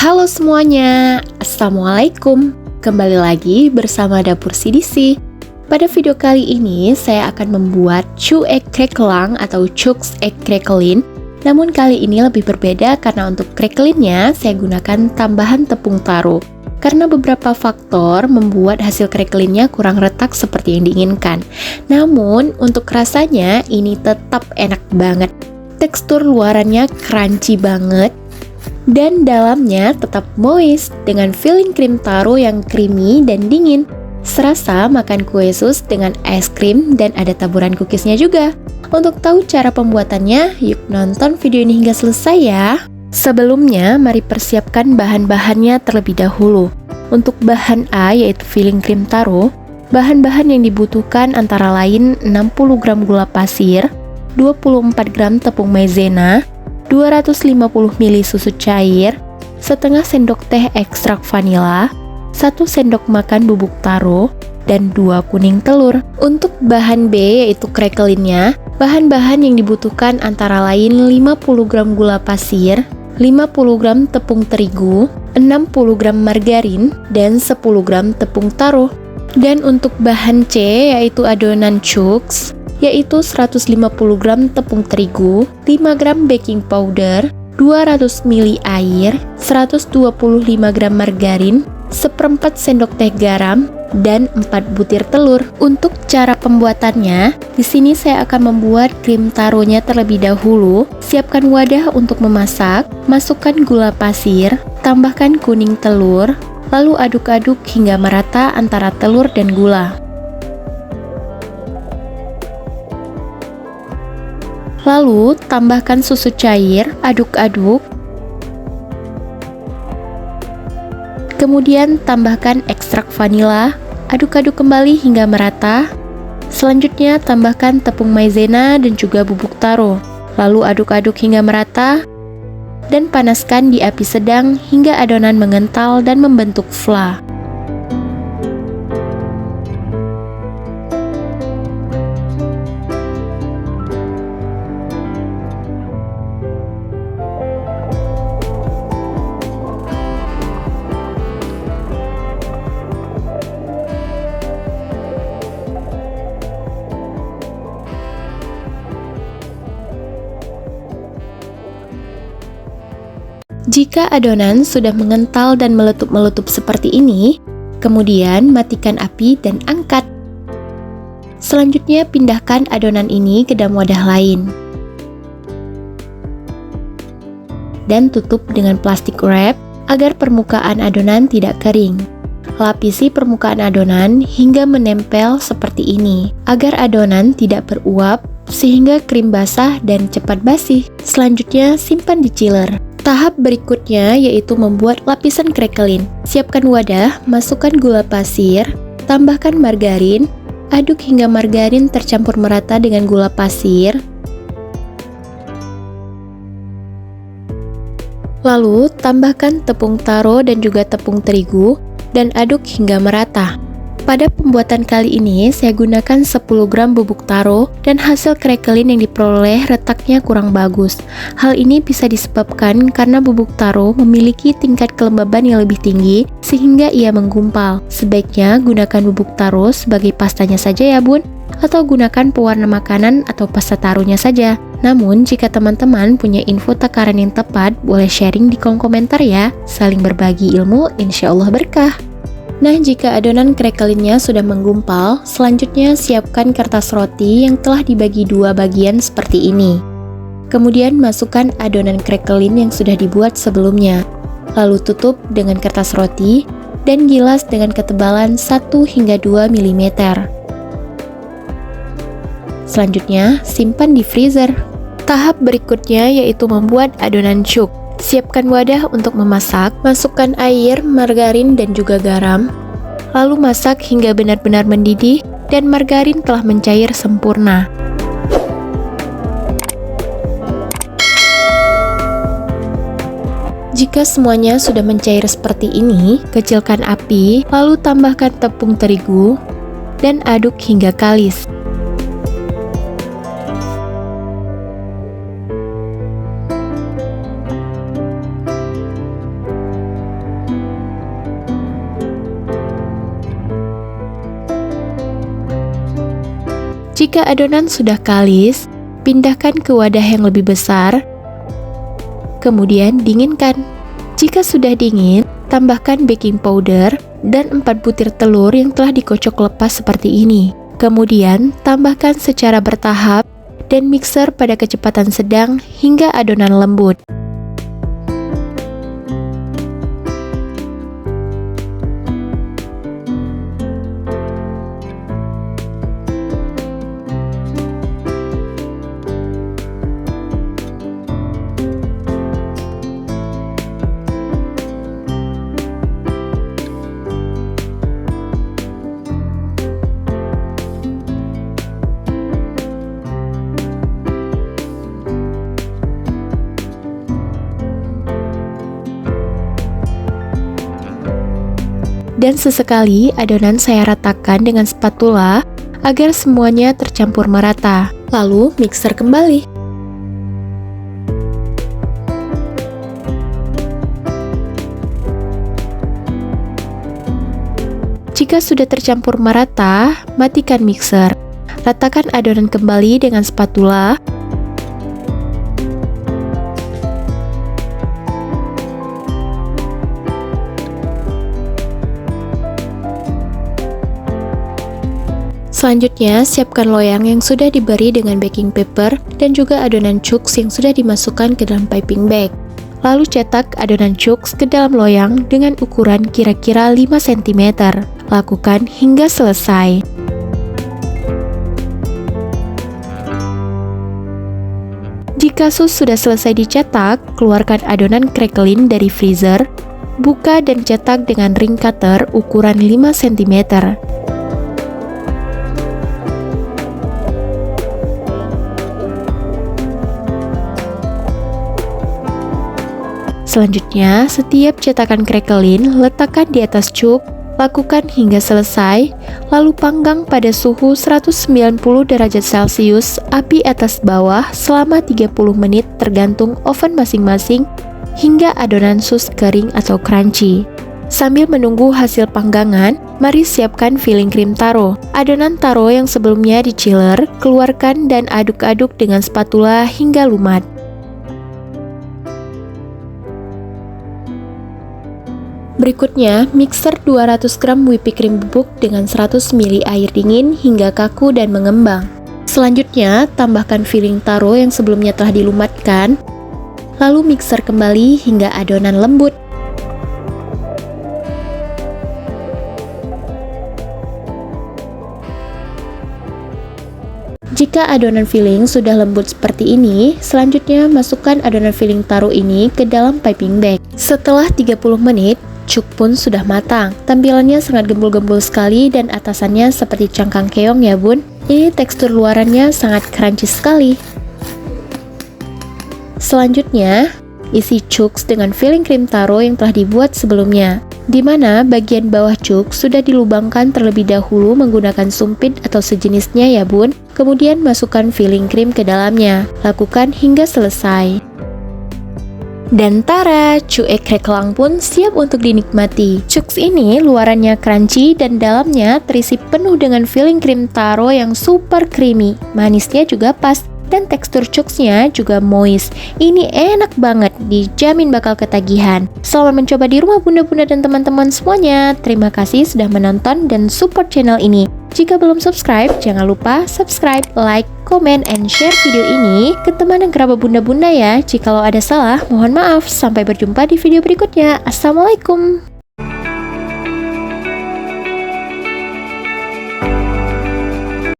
Halo semuanya, Assalamualaikum. Kembali lagi bersama Dapur CDC. Pada video kali ini, saya akan membuat chu egg crackling atau chux egg cracklin. Namun kali ini lebih berbeda karena untuk cracklinnya saya gunakan tambahan tepung taro. Karena beberapa faktor membuat hasil cracklinnya kurang retak seperti yang diinginkan. Namun untuk rasanya ini tetap enak banget. Tekstur luarannya crunchy banget. Dan dalamnya tetap moist dengan filling krim taro yang creamy dan dingin. Serasa makan kue sus dengan es krim dan ada taburan cookiesnya juga. Untuk tahu cara pembuatannya, yuk nonton video ini hingga selesai ya. Sebelumnya, mari persiapkan bahan-bahannya terlebih dahulu. Untuk bahan A yaitu filling krim taro, bahan-bahan yang dibutuhkan antara lain 60 gram gula pasir, 24 gram tepung maizena, 250 ml susu cair, setengah sendok teh ekstrak vanila, 1 sendok makan bubuk taro, dan 2 kuning telur. Untuk bahan B yaitu cracklinnya, bahan-bahan yang dibutuhkan antara lain 50 gram gula pasir, 50 gram tepung terigu, 60 gram margarin, dan 10 gram tepung taro. Dan untuk bahan C yaitu adonan chux, yaitu 150 gram tepung terigu, 5 gram baking powder, 200 ml air, 125 gram margarin, seperempat sendok teh garam, dan 4 butir telur. Untuk cara pembuatannya, di sini saya akan membuat krim taronya terlebih dahulu. Siapkan wadah untuk memasak, masukkan gula pasir, tambahkan kuning telur, lalu aduk-aduk hingga merata antara telur dan gula. Lalu, tambahkan susu cair, aduk-aduk. Kemudian, tambahkan ekstrak vanila, aduk-aduk kembali hingga merata. Selanjutnya, tambahkan tepung maizena dan juga bubuk taro. Lalu, aduk-aduk hingga merata. Dan panaskan di api sedang hingga adonan mengental dan membentuk fla. Jika adonan sudah mengental dan meletup-meletup seperti ini, kemudian matikan api dan angkat. Selanjutnya pindahkan adonan ini ke dalam wadah lain. Dan tutup dengan plastik wrap agar permukaan adonan tidak kering. Lapisi permukaan adonan hingga menempel seperti ini, agar adonan tidak beruap sehingga krim basah dan cepat basi. Selanjutnya simpan di chiller. Tahap berikutnya yaitu membuat lapisan crackling. Siapkan wadah, masukkan gula pasir, tambahkan margarin, aduk hingga margarin tercampur merata dengan gula pasir. Lalu, tambahkan tepung taro dan juga tepung terigu dan aduk hingga merata. Pada pembuatan kali ini, saya gunakan 10 gram bubuk taro dan hasil crackling yang diperoleh retaknya kurang bagus. Hal ini bisa disebabkan karena bubuk taro memiliki tingkat kelembaban yang lebih tinggi sehingga ia menggumpal. Sebaiknya gunakan bubuk taro sebagai pastanya saja ya bun, atau gunakan pewarna makanan atau pasta taronya saja. Namun, jika teman-teman punya info takaran yang tepat, boleh sharing di kolom komentar ya. Saling berbagi ilmu, insya Allah berkah. Nah, jika adonan cracklinnya sudah menggumpal, selanjutnya siapkan kertas roti yang telah dibagi 2 bagian seperti ini. Kemudian masukkan adonan crackling yang sudah dibuat sebelumnya. Lalu tutup dengan kertas roti dan gilas dengan ketebalan 1 hingga 2 mm. Selanjutnya, simpan di freezer. Tahap berikutnya yaitu membuat adonan chux. Siapkan wadah untuk memasak, masukkan air, margarin, dan juga garam. Lalu masak hingga benar-benar mendidih dan margarin telah mencair sempurna. Jika semuanya sudah mencair seperti ini, kecilkan api, lalu tambahkan tepung terigu, dan aduk hingga kalis. Jika adonan sudah kalis, pindahkan ke wadah yang lebih besar, kemudian dinginkan. Jika sudah dingin, tambahkan baking powder dan 4 butir telur yang telah dikocok lepas seperti ini. Kemudian, tambahkan secara bertahap dan mixer pada kecepatan sedang hingga adonan lembut. Dan sesekali adonan saya ratakan dengan spatula agar semuanya tercampur merata. Lalu mixer kembali. Jika sudah tercampur merata, matikan mixer. Ratakan adonan kembali dengan spatula. Selanjutnya, siapkan loyang yang sudah diberi dengan baking paper dan juga adonan chooks yang sudah dimasukkan ke dalam piping bag. Lalu cetak adonan chooks ke dalam loyang dengan ukuran kira-kira 5 cm. Lakukan hingga selesai. Jika sus sudah selesai dicetak, keluarkan adonan crackling dari freezer, buka dan cetak dengan ring cutter ukuran 5 cm. Selanjutnya, setiap cetakan crackling letakkan di atas cuk, lakukan hingga selesai, lalu panggang pada suhu 190 derajat Celcius, api atas bawah selama 30 menit tergantung oven masing-masing hingga adonan sus kering atau crunchy. Sambil menunggu hasil panggangan, mari siapkan filling krim taro. Adonan taro yang sebelumnya di chiller, keluarkan dan aduk-aduk dengan spatula hingga lumat. Berikutnya, mixer 200 gram whipping cream bubuk dengan 100 ml air dingin hingga kaku dan mengembang. Selanjutnya, tambahkan filling taro yang sebelumnya telah dilumatkan, lalu mixer kembali hingga adonan lembut. Jika adonan filling sudah lembut seperti ini, selanjutnya masukkan adonan filling taro ini ke dalam piping bag. Setelah 30 menit, cuk pun sudah matang. Tampilannya sangat gembul-gembul sekali dan atasannya seperti cangkang keong ya bun. Ini tekstur luarannya sangat crunchy sekali. Selanjutnya, isi cuks dengan filling krim taro yang telah dibuat sebelumnya, di mana bagian bawah cuk sudah dilubangkan terlebih dahulu menggunakan sumpit atau sejenisnya ya bun. Kemudian masukkan filling krim ke dalamnya. Lakukan hingga selesai. Dan tara, cuek crackling pun siap untuk dinikmati. Cuks ini luarannya crunchy dan dalamnya terisi penuh dengan filling krim taro yang super creamy. Manisnya juga pas dan tekstur cuksnya juga moist. Ini enak banget, dijamin bakal ketagihan. Selamat mencoba di rumah bunda-bunda dan teman-teman semuanya. Terima kasih sudah menonton dan support channel ini. Jika belum subscribe, jangan lupa subscribe, like, komen, and share video ini ke teman dan kerabat bunda-bunda ya. Jikalau ada salah, mohon maaf. Sampai berjumpa di video berikutnya. Assalamualaikum.